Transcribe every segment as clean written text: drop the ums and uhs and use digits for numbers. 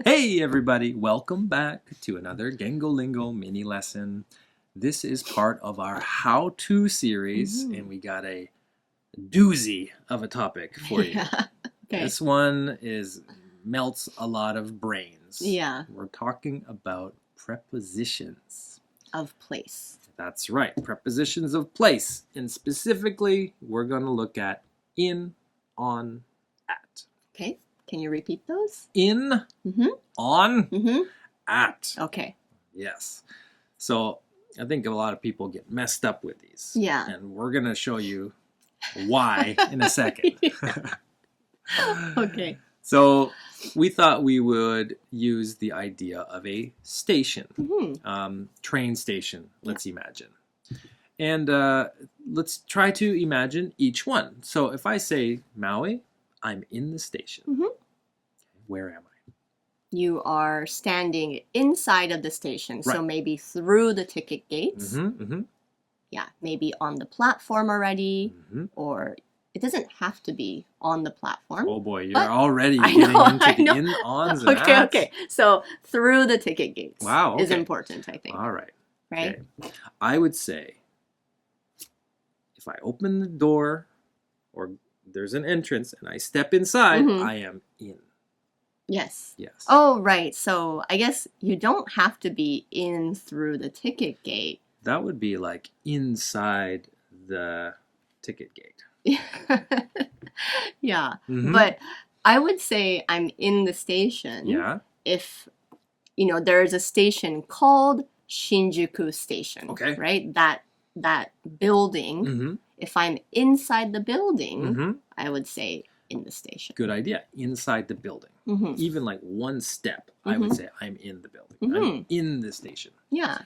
Hey everybody, welcome back to another Gengolingo mini lesson. This is part of our how-to series, and we got a doozy of a topic for you. Okay. This one melts a lot of brains. Yeah. We're talking about prepositions. Of place. That's right, prepositions of place. And specifically, we're going to look at in, on, at. Okay. Can you repeat those? In, on, at. Okay. Yes. So I think a lot of people get messed up with these. Yeah. And we're going to show you why in a second. Okay. So we thought we would use the idea of a station, train station, let's imagine. And let's try to imagine each one. So if I say Maui, I'm in the station. Where am I? You are standing inside of the station, Right. so maybe through the ticket gates. Yeah, maybe on the platform already, or it doesn't have to be on the platform. Oh boy, you're But already I getting know, into I the know. in-ons and Okay, ats. okay. So through the ticket gates Wow, is okay. important, I think. All right. Right? Okay. I would say if I open the door or there's an entrance and I step inside, I am in. Yes. Yes. Oh, right. So I guess you don't have to be in through the ticket gate. That would be like inside the ticket gate. Yeah. But I would say I'm in the station Yeah. if, there's a station called Shinjuku Station. Okay. Right? That building. If I'm inside the building, I would say in the station. Good idea. Inside the building. Even like one step, I would say I'm in the building. I'm in the station. Yeah.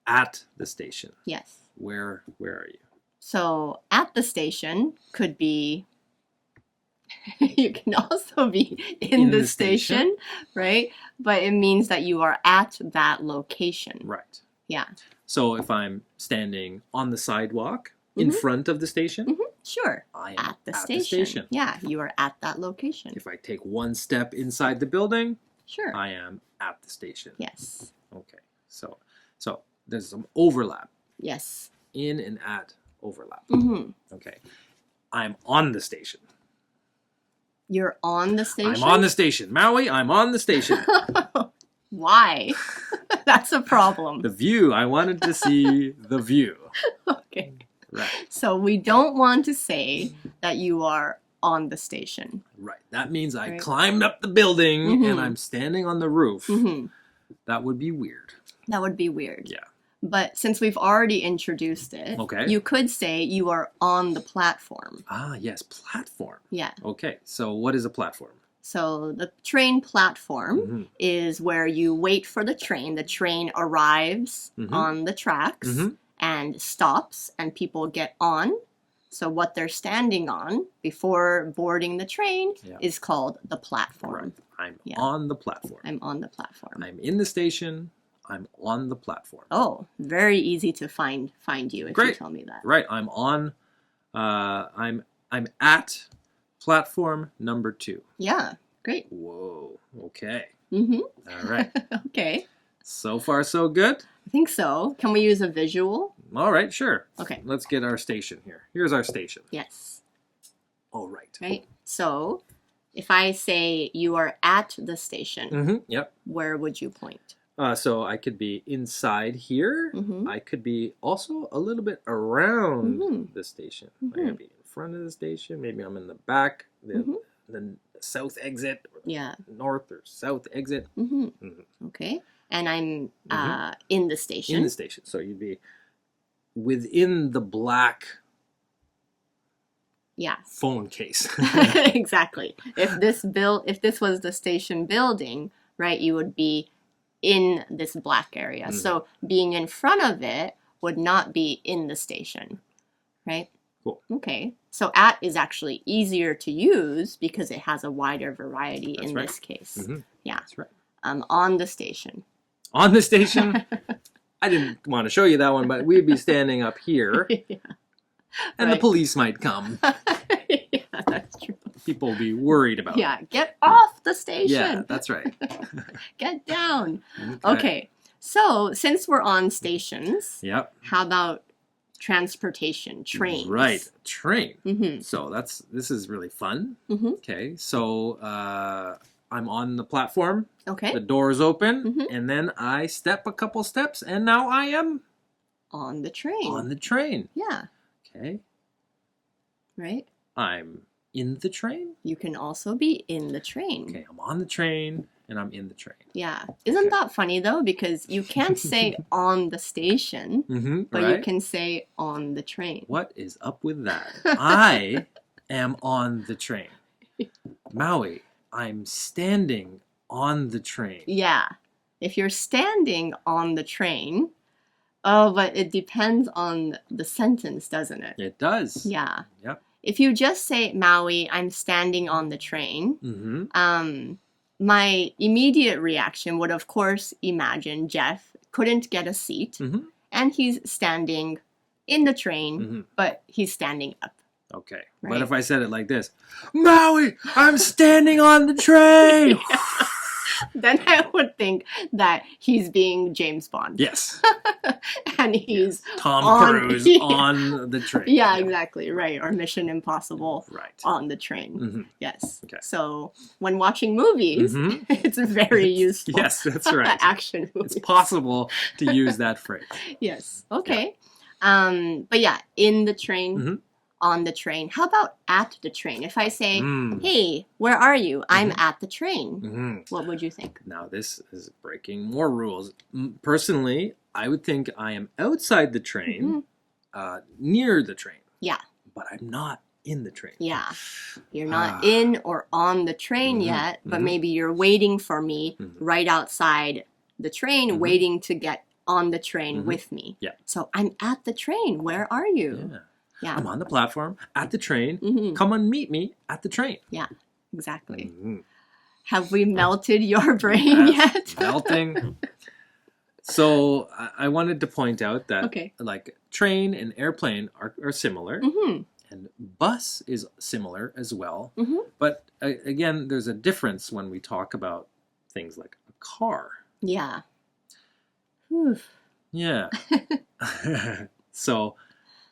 At the station. Yes. Where are you? So at the station could be, you can also be in the station, right? But it means that you are at that location. Right. Yeah. So if I'm standing on the sidewalk in front of the station, Sure. I am At the station. Yeah, you are at that location. If I take one step inside the building, Sure. I am at the station. Yes. Okay. So there's some overlap. Yes. In and at overlap. Mm-hmm. Okay. I'm on the station. You're on the station? I'm on the station. Maui, I'm on the station. Why? That's a problem. The view. I wanted to see the view. Okay. Right. So we don't want to say that you are on the station. Right. That means I climbed up the building and I'm standing on the roof. That would be weird. That would be weird. Yeah. But since we've already introduced it, you could say you are on the platform. Ah, yes. Platform. Yeah. Okay. So what is a platform? So the train platform is where you wait for the train. The train arrives on the tracks and stops, and people get on. So what they're standing on before boarding the train is called the platform. Right. I'm on the platform. I'm on the platform. I'm in the station. I'm on the platform. Oh, very easy to find you if you tell me that. Right. I'm on. I'm at platform number 2. Yeah. Great. Whoa. Okay. All right. Okay. So far, so good. I think so. Can we use a visual? All right. Sure. Okay. Let's get our station here. Here's our station. Yes. All right. Right. So, if I say you are at the station, Yep. where would you point? So I could be inside here. I could be also a little bit around the station. I could be in front of the station. Maybe I'm in the back, the south exit, or north or south exit. Okay. And I'm in the station. In the station. So you'd be within the black phone case. Exactly. If this was the station building, right, you would be in this black area. So being in front of it would not be in the station, right? Cool. Okay. So at is actually easier to use because it has a wider variety in this case. Yeah. That's right. On the station. On the station? I didn't want to show you that one, but we'd be standing up here. And the police might come. Yeah, that's true. people will be worried about. Yeah, get off the station. Yeah, that's right. Get down. Okay. So, since we're on stations, Yep. how about transportation, trains? Right, train. Mm-hmm. So this is really fun. Mm-hmm. Okay, so I'm on the platform. Okay. The door is open, Mhm. and then I step a couple steps, and now I am On the train. on the train. Yeah, Okay, right? I'm in the train. You can also be in the train. Okay, I'm on the train, and I'm in the train. Yeah. Isn't that funny though? Because you can't say on the station, Mm-hmm, but right? you can say on the train. What is up with that? I am on the train. Maui, I'm standing on the train. Yeah. If you're standing on the train, oh, but it depends on the sentence, doesn't it? It does. Yeah. Yep. If you just say, Maui, I'm standing on the train, Mm-hmm. My immediate reaction would, of course, imagine Jeff couldn't get a seat, Mm-hmm. and he's standing in the train, Mm-hmm. but he's standing up. Okay. Right. But if I said it like this, Maui, I'm standing on the train. Then I would think that he's being James Bond. Yes. And he's Tom on- Cruise yeah. on the train. Yeah, exactly, right. Or Mission Impossible Right. on the train. Mm-hmm. Yes. Okay. So when watching movies, Mhm. it's very useful. Yes, that's right. Action movies. It's possible to use that phrase. Yes. Okay. But yeah, in the train, Mhm. on the train. How about at the train? If I say, Mm. hey, where are you? I'm at the train. Mhm. What would you think? Now this is breaking more rules. Personally, I would think I am outside the train, near the train. Yeah. But I'm not in the train. Yeah. You're not in or on the train Mhm. yet, but Mhm. maybe you're waiting for me Mhm. right outside the train, Mhm. waiting to get on the train Mhm. with me. Yeah. So I'm at the train. Where are you? Yeah. Yeah. I'm on the platform at the train. Mhm. Come and meet me at the train. Exactly. Mhm. Have we melted your brain Yes, yet? melting. So I wanted to point out that Okay. like train and airplane are similar, Mm-hmm. and bus is similar as well. Mhm. But again, there's a difference when we talk about things like a car. Yeah. Whew. Yeah. So,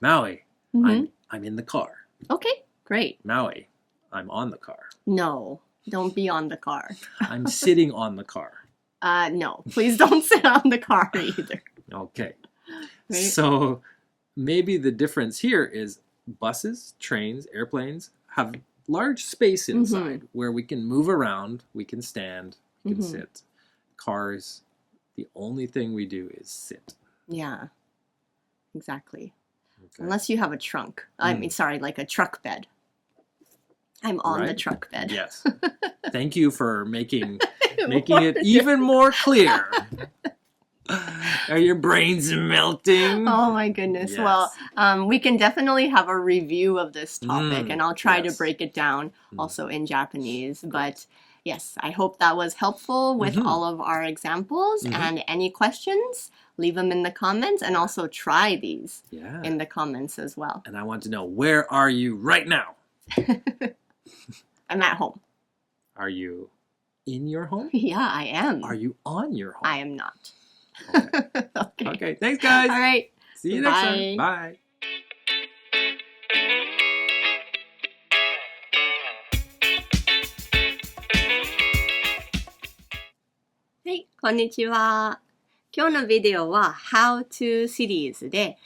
Maui, Mhm. I'm in the car. Okay, great. Maui, I'm on the car. No, don't be on the car. I'm sitting on the car. No, please don't sit on the car either. Okay. Right? So maybe the difference here is buses, trains, airplanes have large space inside where we can move around, we can stand, we can sit. Cars, the only thing we do is sit. Yeah, exactly. Okay. Unless you have a trunk. I mean, sorry, like a truck bed. I'm on the Right? truck bed. Yes. Thank you for making it even more clear. Are your brains melting? Oh my goodness. Yes. Well, we can definitely have a review of this topic, and I'll try to yes. break it down also in Japanese. But yes, I hope that was helpful with all of our examples. And any questions, leave them in the comments, and also try these Yeah. in the comments as well. And I want to know, where are you right now? I'm at home. Are you in your home? Yeah, I am. Are you on your home? I am not. Okay. Okay. Okay, thanks guys. All right. See you next Bye. time. Bye. はい、こんにちは。今日のビデオは How to シリーズで、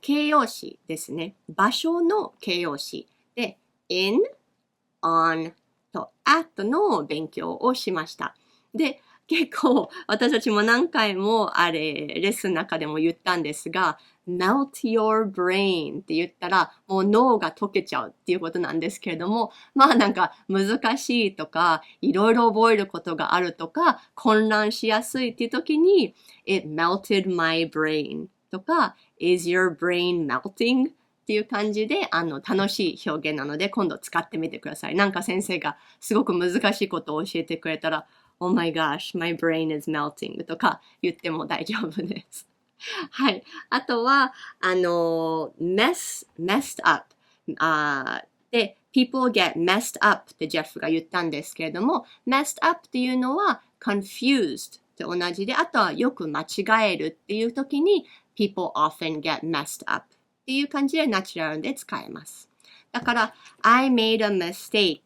形容詞ですね。場所の形容詞で in, on と at の勉強をしました。で、結構私たちも何回もレッスンの中でも言ったんですが、melt your brain って言ったらもう脳が溶けちゃうっていうことなんですけれども、まあなんか難しいとかいろいろ覚えることがあるとか混乱しやすいっていう時に It melted my brain とか Is your brain melting? っていう感じで楽しい表現なので今度使ってみてください。なんか先生がすごく難しいことを教えてくれたら Oh my gosh, my brain is melting とか言っても大丈夫です。はい。あとは、messed up で、people get messed up ってジェフが言ったんですけれども、messed up っていうのは confused と同じで、あとはよく間違えるっていう時に people often get messed up っていう感じでナチュラルで使えます。だから、I made a mistake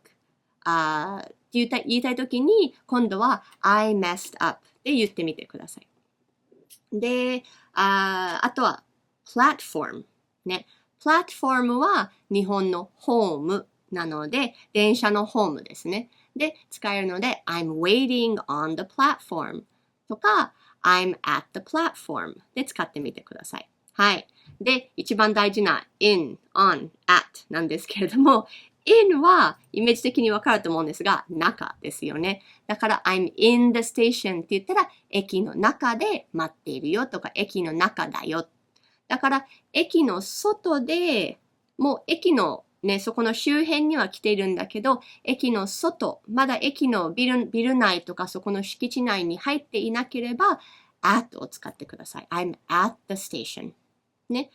言いたいときに、今度は I messed up で言ってみてください。で、あとは platform ね。platform は日本のホームなので、電車のホームですね。で、使えるので I'm waiting on the platform とか I'm at the platform で使ってみてください。はい。で、一番大事な in, on, at なんですけれども、in はイメージ的にわかると思うんですが、中ですよね。だから I'm in the station って言ったら、駅の中で待っているよとか、駅の中だよ。だから、駅の外で、もう駅のね、そこの周辺には来ているんだけど、駅の外、まだ駅のビル内とかそこの敷地内に入っていなければ、at を使ってください。I'm at the station。ね。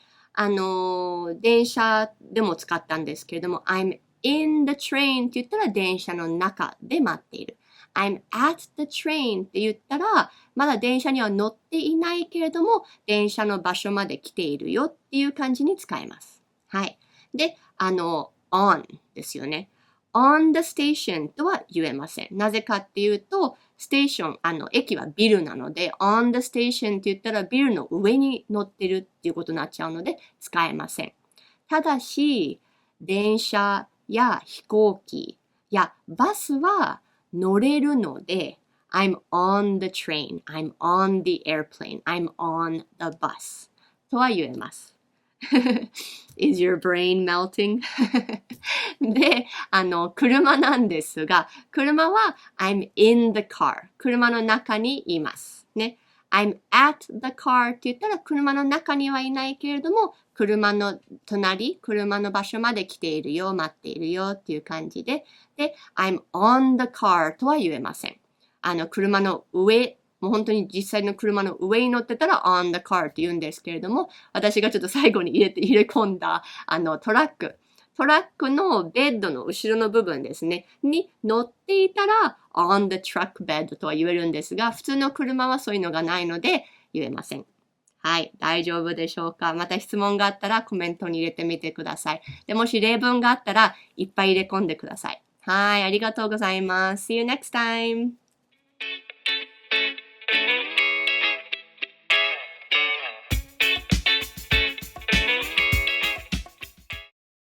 電車でも使ったんですけれども、I'm in the train って言ったら電車の中で待っている。I'm at the train って言ったら、まだ電車には乗っていないけれども、電車の場所まで来ているよっていう感じに使えます。はい。で、on ですよね。on the station とは言えません。なぜかっていうと、ステーション、駅はビルなので、on the station って言ったらビルの上に乗ってるっていうことになっちゃうので、使えません。ただし、電車や飛行機やバスは乗れるので、I'm on the train, I'm on the airplane, I'm on the bus とは言えます。Is your brain melting? で、車なんですが、車は I'm in the car 車の中にいますね。I'm at the car って言ったら車の中にはいないけれども、車の隣、車の場所まで来ているよ、待っているよっていう感じで、で、I'm on the car とは言えません。車の上、もう本当に実際の車の上に乗ってたら on the car って言うんですけれども、私がちょっと最後に入れ込んだ、トラックのベッドの後ろの部分ですね、に乗っていたら on the truck bed とは言えるんですが、普通の車はそういうのがないので言えません。はい、大丈夫でしょうか。また質問があったらコメントに入れてみてください。でもし例文があったらいっぱい入れ込んでください。はい、ありがとうございます。See you next time!